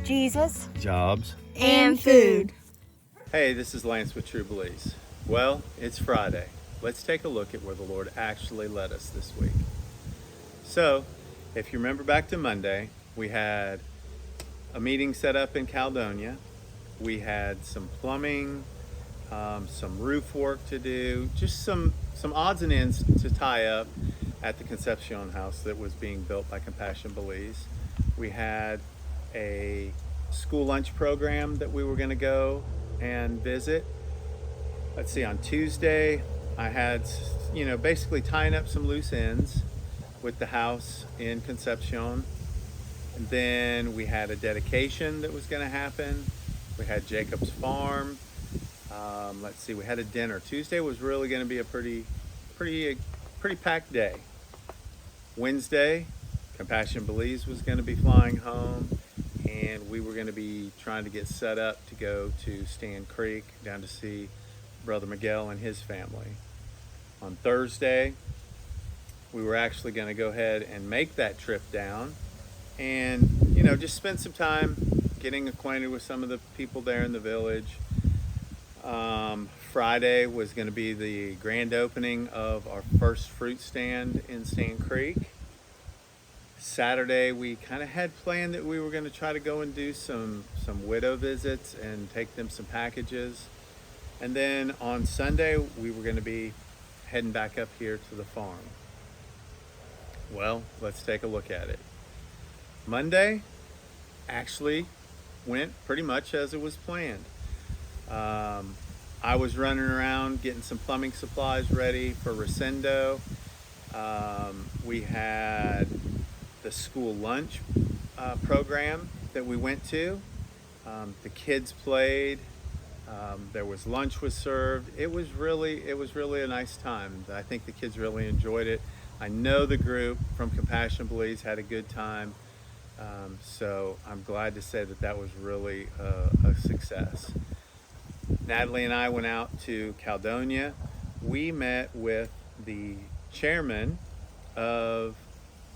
Jesus, jobs, and food. Hey, this is Lance with True Belize. Well, it's Friday. Let's take a look at where the Lord actually led us this week. So, if you remember back to Monday, we had a meeting set up in Caledonia. We had some plumbing, some roof work to do, just some odds and ends to tie up at the Concepcion house that was being built by Compassion Belize. We had a school lunch program that we were going to go and visit. Let's see, on Tuesday I had, basically tying up some loose ends with the house in Concepcion. And then we had a dedication that was going to happen. We had Jacob's farm. Let's see, we had a dinner. Tuesday was really going to be a pretty packed day. Wednesday, Compassion Belize was going to be flying home, and we were going to be trying to get set up to go to Stann Creek down to see Brother Miguel and his family. On Thursday, we were actually going to go ahead and make that trip down and, just spend some time getting acquainted with some of the people there in the village. Friday was going to be the grand opening of our first fruit stand in Stann Creek. Saturday, we kind of had planned that we were going to try to go and do some widow visits and take them some packages. And then on Sunday, we were going to be heading back up here to the farm. Well, let's take a look at it. Monday actually went pretty much as it was planned. I was running around getting some plumbing supplies ready for Resendo. We had the school lunch program that we went to. The kids played. There was lunch was served. It was really a nice time. I think the kids really enjoyed it. I know the group from Compassion Belize had a good time. So I'm glad to say that was really a success. Natalie and I went out to Caledonia. We met with the chairman of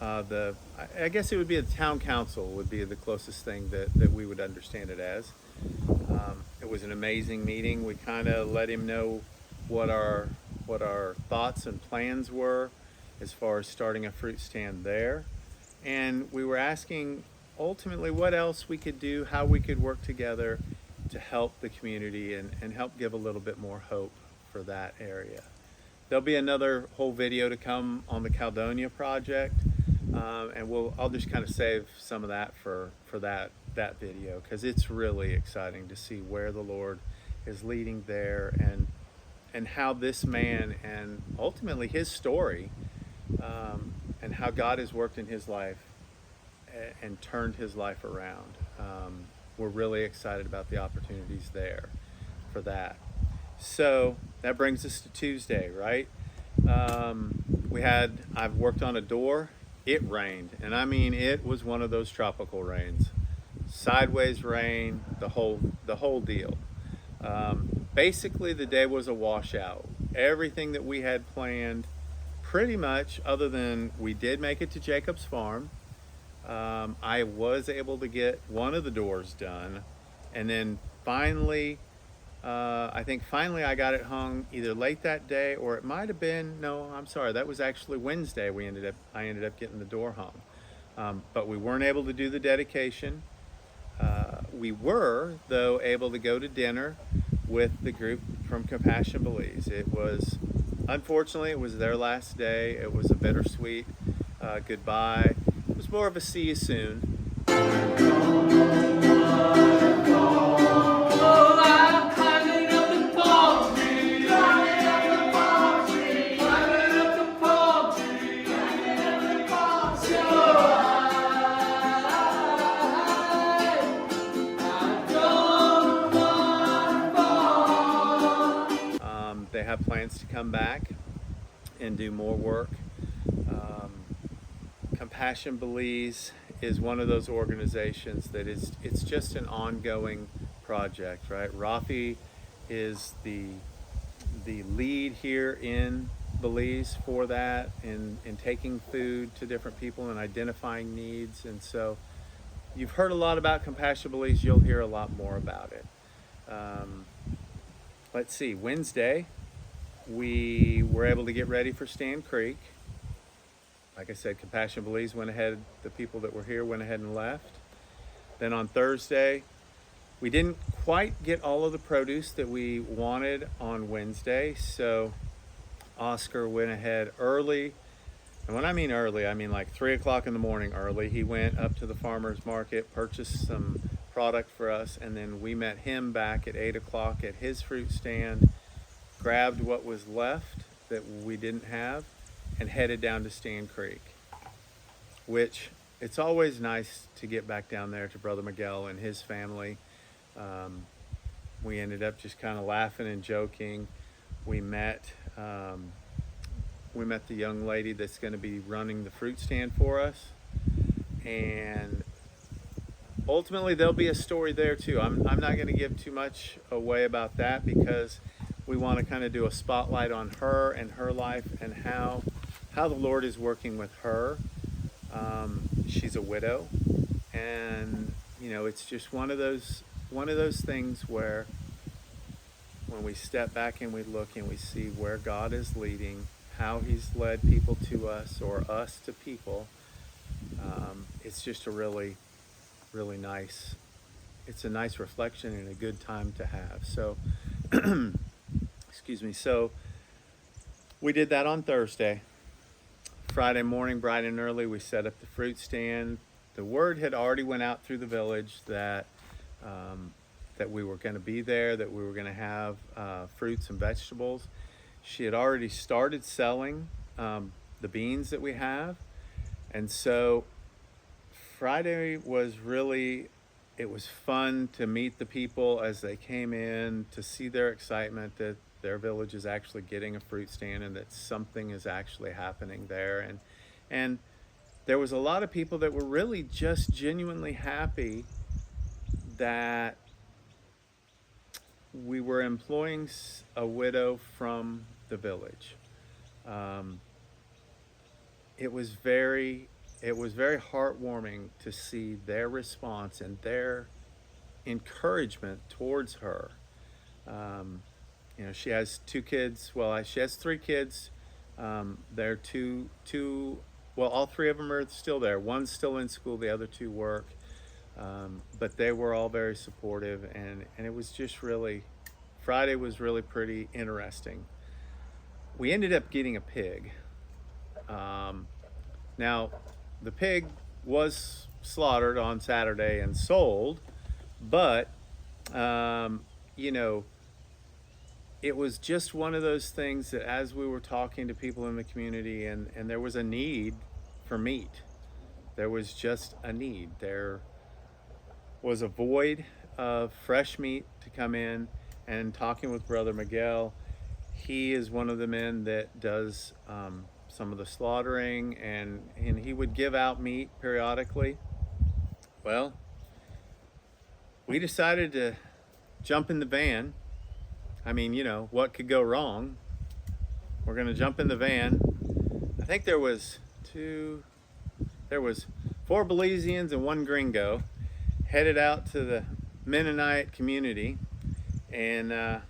I guess it would be the town council would be the closest thing that we would understand it as. It was an amazing meeting. We kind of let him know what our thoughts and plans were as far as starting a fruit stand there. And we were asking ultimately what else we could do, how we could work together to help the community and help give a little bit more hope for that area. There'll be another whole video to come on the Caledonia project, and I'll just kind of save some of that for that video, because it's really exciting to see where the Lord is leading there and how this man and ultimately his story and how God has worked in his life and turned his life around. We're really excited about the opportunities there for that. So that brings us to Tuesday, right? I've worked on a door. It rained, and I mean it was one of those tropical rains. Sideways rain, the whole deal. Basically the day was a washout. Everything that we had planned, pretty much, other than we did make it to Jacob's farm. I was able to get one of the doors done, and then finally I got it hung either late that day, or it might have been, no, I'm sorry, that was actually Wednesday I ended up getting the door hung. But we weren't able to do the dedication. We were, though, able to go to dinner with the group from Compassion Belize. Unfortunately, it was their last day. It was a bittersweet goodbye. It was more of a see you soon. They have plans to come back and do more work. Compassion Belize is one of those organizations that it's just an ongoing project, right? Rafi is the lead here in Belize for that, in taking food to different people and identifying needs. And so you've heard a lot about Compassion Belize. You'll hear a lot more about it. Um, let's see, Wednesday, we were able to get ready for Stann Creek. Like I said, Compassion Belize went ahead, the people that were here went ahead and left. Then on Thursday, we didn't quite get all of the produce that we wanted on Wednesday, so Oscar went ahead early. And when I mean early, I mean like 3 o'clock in the morning early. He went up to the farmer's market, purchased some product for us, and then we met him back at 8 o'clock at his fruit stand, grabbed what was left that we didn't have, and headed down to Stann Creek, which it's always nice to get back down there to Brother Miguel and his family. We ended up just kind of laughing and joking. We met the young lady that's going to be running the fruit stand for us, and ultimately there'll be a story there too. I'm not going to give too much away about that because we want to kind of do a spotlight on her and her life and how the Lord is working with her. She's a widow, and it's just one of those things where when we step back and we look and we see where God is leading, how he's led people to us or us to people, it's just a really, really nice, it's a nice reflection and a good time to have. So, excuse me. So we did that on Thursday. Friday morning, bright and early, we set up the fruit stand. The word had already went out through the village that we were going to be there, that we were going to have fruits and vegetables. She had already started selling the beans that we have. And so Friday was really, it was fun to meet the people as they came in, to see their excitement that their village is actually getting a fruit stand and that something is actually happening there. And there was a lot of people that were really just genuinely happy that we were employing a widow from the village. It was very heartwarming to see their response and their encouragement towards her. She has 2 kids. Well, she has 3 kids. They're all 3 of them are still there. One's still in school, the other 2 work. But they were all very supportive, and it was just really, Friday was really pretty interesting. We ended up getting a pig. Now, the pig was slaughtered on Saturday and sold, but, it was just one of those things that as we were talking to people in the community and there was a need for meat, there was just a need. There was a void of fresh meat to come in, and talking with Brother Miguel, he is one of the men that does some of the slaughtering, and he would give out meat periodically. Well, we decided to jump in the van. I mean, what could go wrong? We're going to jump in the van. I think there was 4 Belizeans and 1 gringo headed out to the Mennonite community. And,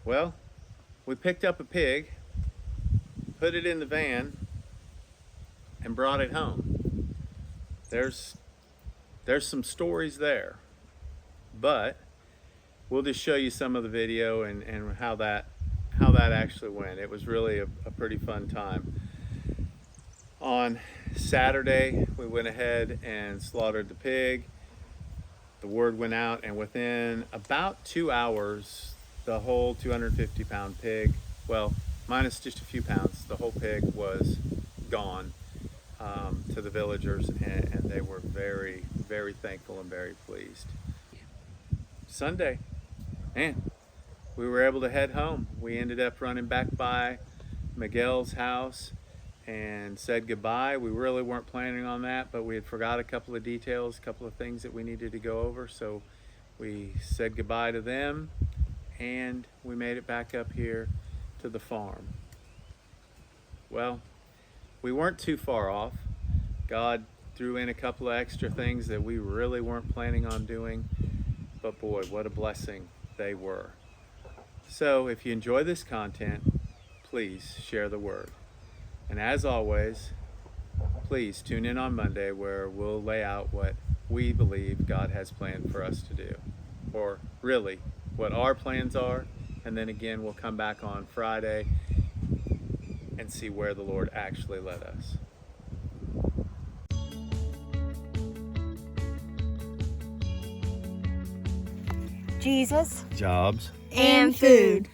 we picked up a pig, put it in the van, and brought it home. There's some stories there, but we'll just show you some of the video and how that actually went. It was really a pretty fun time. On Saturday, we went ahead and slaughtered the pig. The word went out, and within about 2 hours, the whole 250-pound pig, well, minus just a few pounds, the whole pig was gone to the villagers, and they were very, very thankful and very pleased. Sunday, man, we were able to head home. We ended up running back by Miguel's house and said goodbye. We really weren't planning on that, but we had forgot a couple of details, a couple of things that we needed to go over. So we said goodbye to them, and we made it back up here to the farm. Well, we weren't too far off. God threw in a couple of extra things that we really weren't planning on doing, but boy, what a blessing they were. So if you enjoy this content, please share the word. And as always, please tune in on Monday where we'll lay out what we believe God has planned for us to do, or really what our plans are. And then again, we'll come back on Friday and see where the Lord actually led us. Jesus, Jobs, and food.